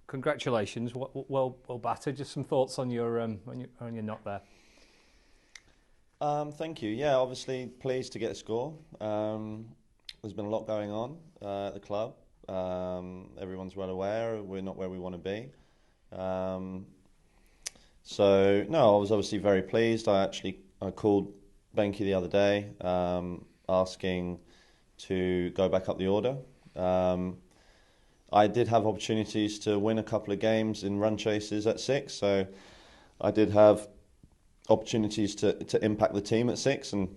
Congratulations, well battered. Just some thoughts on your knock there. Thank you. Yeah, obviously pleased to get a score. There's been a lot going on at the club. Everyone's well aware we're not where we want to be. So no, I was obviously very pleased. I called Benke the other day, asking to go back up the order. I did have opportunities to win a couple of games in run chases at 6, so I did have opportunities to impact the team at 6, and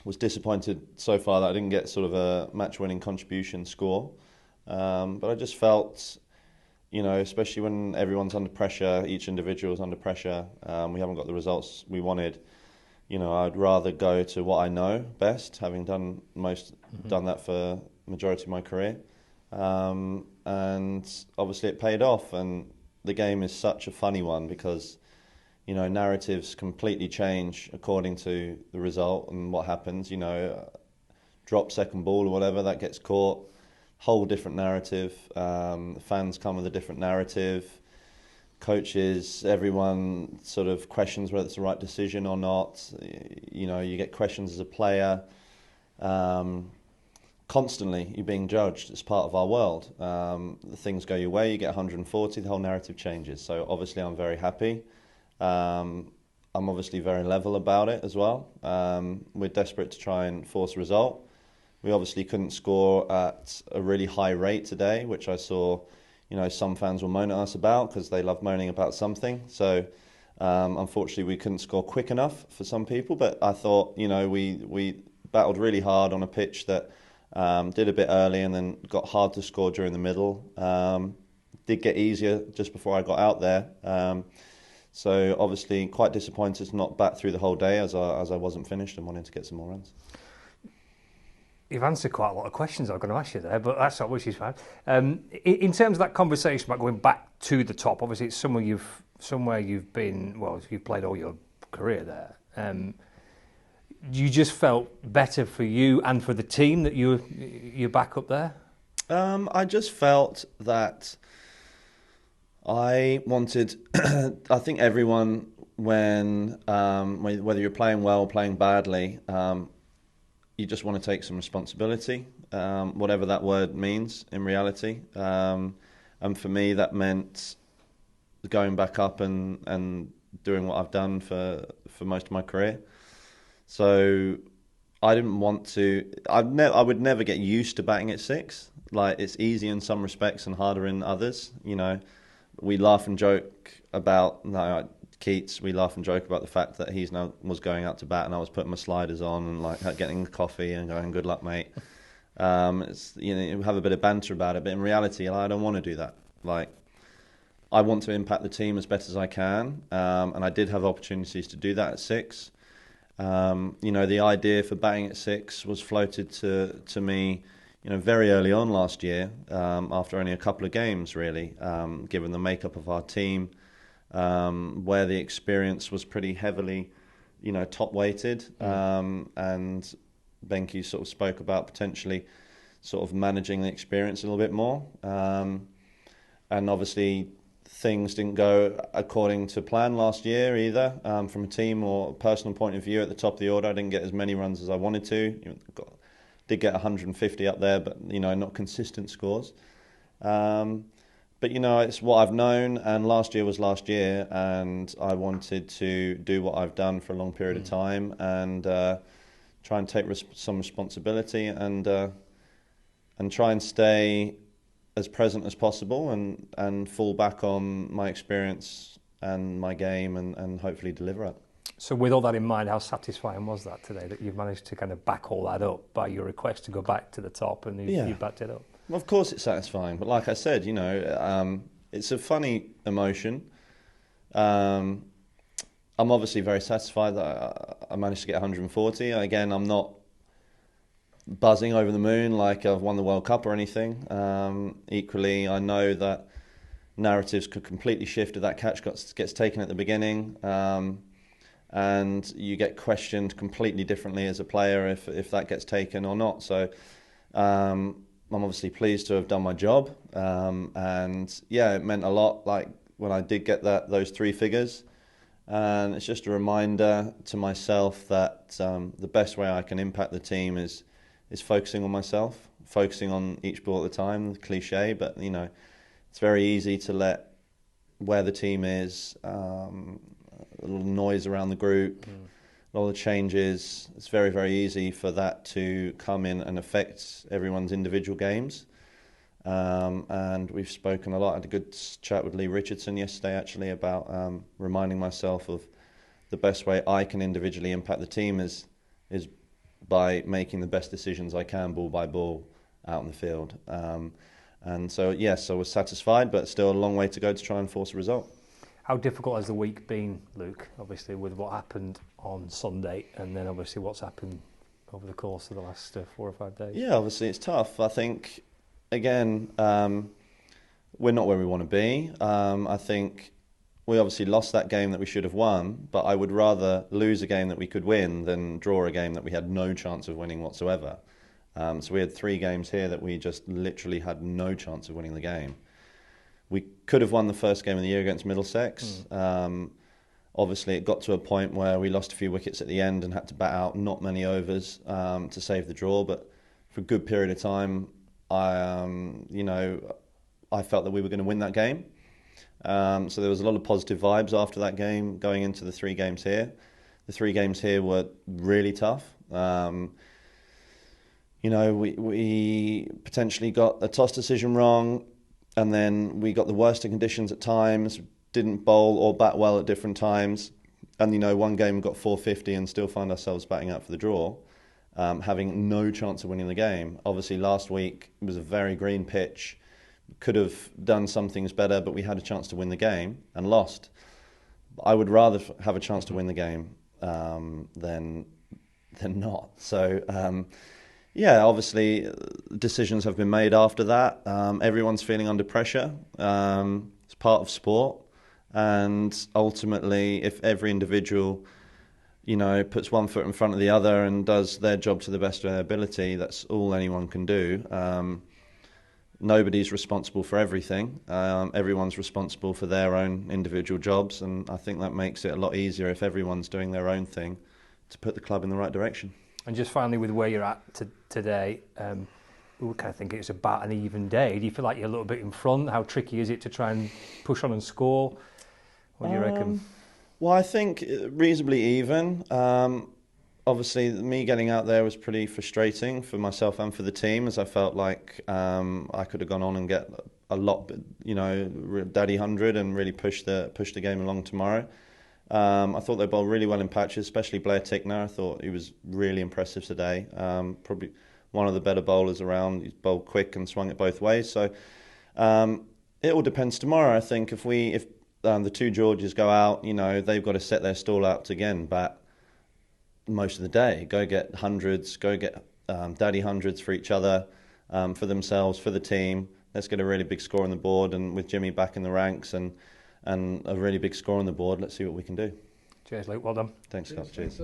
was disappointed so far that I didn't get sort of a match-winning contribution score. But I just felt, especially when everyone's under pressure, each individual's under pressure, we haven't got the results we wanted. I'd rather go to what I know best, having done that for the majority of my career. And obviously it paid off, and the game is such a funny one because narratives completely change according to the result and what happens. Drop second ball or whatever, that gets caught, whole different narrative. Fans come with a different narrative. Coaches, everyone sort of questions whether it's the right decision or not. You get questions as a player. Constantly, you're being judged. It's part of our world. Things go your way, you get 140, the whole narrative changes. So obviously I'm very happy. I'm obviously very level about it as well. We're desperate to try and force a result. We obviously couldn't score at a really high rate today, which I saw, some fans will moan at us about because they love moaning about something. So unfortunately we couldn't score quick enough for some people, but I thought, we battled really hard on a pitch that did a bit early and then got hard to score during the middle. Did get easier just before I got out there. So obviously quite disappointed to not bat through the whole day as I wasn't finished and wanted to get some more runs. You've answered quite a lot of questions I was going to ask you there, but that's not which is fine. In terms of that conversation about going back to the top, obviously it's somewhere you've been. Well, you've played all your career there. You just felt better for you and for the team that you're back up there? I just felt that I wanted. I think everyone, whether you're playing well or playing badly, you just want to take some responsibility, whatever that word means in reality. And for me, that meant going back up and doing what I've done for most of my career. So I didn't want to. I would never get used to batting at 6. Like, it's easy in some respects and harder in others. We laugh and joke about Keats. We laugh and joke about the fact that he was going out to bat and I was putting my sliders on and getting coffee and going, "Good luck, mate." You have a bit of banter about it, but in reality, I don't want to do that. I want to impact the team as best as I can, and I did have opportunities to do that at 6. The idea for batting at 6 was floated to me, very early on last year, after only a couple of games, really, given the makeup of our team, where the experience was pretty heavily, top weighted, and Benke sort of spoke about potentially sort of managing the experience a little bit more, and obviously things didn't go according to plan last year either, from a team or personal point of view. At the top of the order, I didn't get as many runs as I wanted to. Did get 150 up there, but not consistent scores. But it's what I've known, and last year was last year, and I wanted to do what I've done for a long period of time and try and take some responsibility and try and stay as present as possible and fall back on my experience and my game and hopefully deliver it. So with all that in mind, how satisfying was that today, that you've managed to kind of back all that up by your request to go back to the top and you backed it up? Well, of course it's satisfying, but like I said, it's a funny emotion. I'm obviously very satisfied that I managed to get 140. Again, I'm not buzzing over the moon like I've won the World Cup or anything. Equally, I know that narratives could completely shift if that catch gets taken at the beginning, and you get questioned completely differently as a player if that gets taken or not. So I'm obviously pleased to have done my job, and yeah, it meant a lot. Like when I did get those 3 figures, and it's just a reminder to myself that the best way I can impact the team is focusing on myself, focusing on each ball at a time. Cliche, but it's very easy to let where the team is, a little noise around the group. A lot of changes, it's very, very easy for that to come in and affect everyone's individual games. And we've spoken a lot. I had a good chat with Lee Richardson yesterday, actually, about reminding myself of the best way I can individually impact the team is by making the best decisions I can, ball by ball, out in the field. And so, yes, I was satisfied, but still a long way to go to try and force a result. How difficult has the week been, Luke, obviously with what happened on Sunday and then obviously what's happened over the course of the last 4 or 5 days? Yeah, obviously it's tough. I think, again, we're not where we want to be. I think we obviously lost that game that we should have won, but I would rather lose a game that we could win than draw a game that we had no chance of winning whatsoever. So we had 3 games here that we just literally had no chance of winning the game. We could have won the first game of the year against Middlesex. Obviously, it got to a point where we lost a few wickets at the end and had to bat out not many overs to save the draw. But for a good period of time, I felt that we were going to win that game. So there was a lot of positive vibes after that game going into the 3 games here. The 3 games here were really tough. We potentially got a toss decision wrong. And then we got the worst of conditions at times, didn't bowl or bat well at different times. And, one game we got 450 and still find ourselves batting out for the draw, having no chance of winning the game. Obviously, last week it was a very green pitch. Could have done some things better, but we had a chance to win the game and lost. I would rather have a chance to win the game than not. So, yeah, obviously decisions have been made after that. Everyone's feeling under pressure. It's part of sport. And ultimately, if every individual, puts one foot in front of the other and does their job to the best of their ability, that's all anyone can do. Nobody's responsible for everything. Everyone's responsible for their own individual jobs. And I think that makes it a lot easier if everyone's doing their own thing to put the club in the right direction. And just finally, with where you're at today, we kind of think it's about an even day. Do you feel like you're a little bit in front? How tricky is it to try and push on and score? What do you reckon? Well, I think reasonably even. Obviously, me getting out there was pretty frustrating for myself and for the team, as I felt like I could have gone on and get a lot, daddy 100 and really push the game along tomorrow. I thought they bowled really well in patches, especially Blair Tickner. I thought he was really impressive today. Probably one of the better bowlers around. He's bowled quick and swung it both ways. So it all depends tomorrow. I think if the 2 Georges go out, they've got to set their stall out to again bat most of the day. Go get hundreds. Go get daddy hundreds for each other, for themselves, for the team. Let's get a really big score on the board, and with Jimmy back in the ranks and a really big score on the board, let's see what we can do. Cheers, Luke. Well done. Thanks, Scott. Cheers.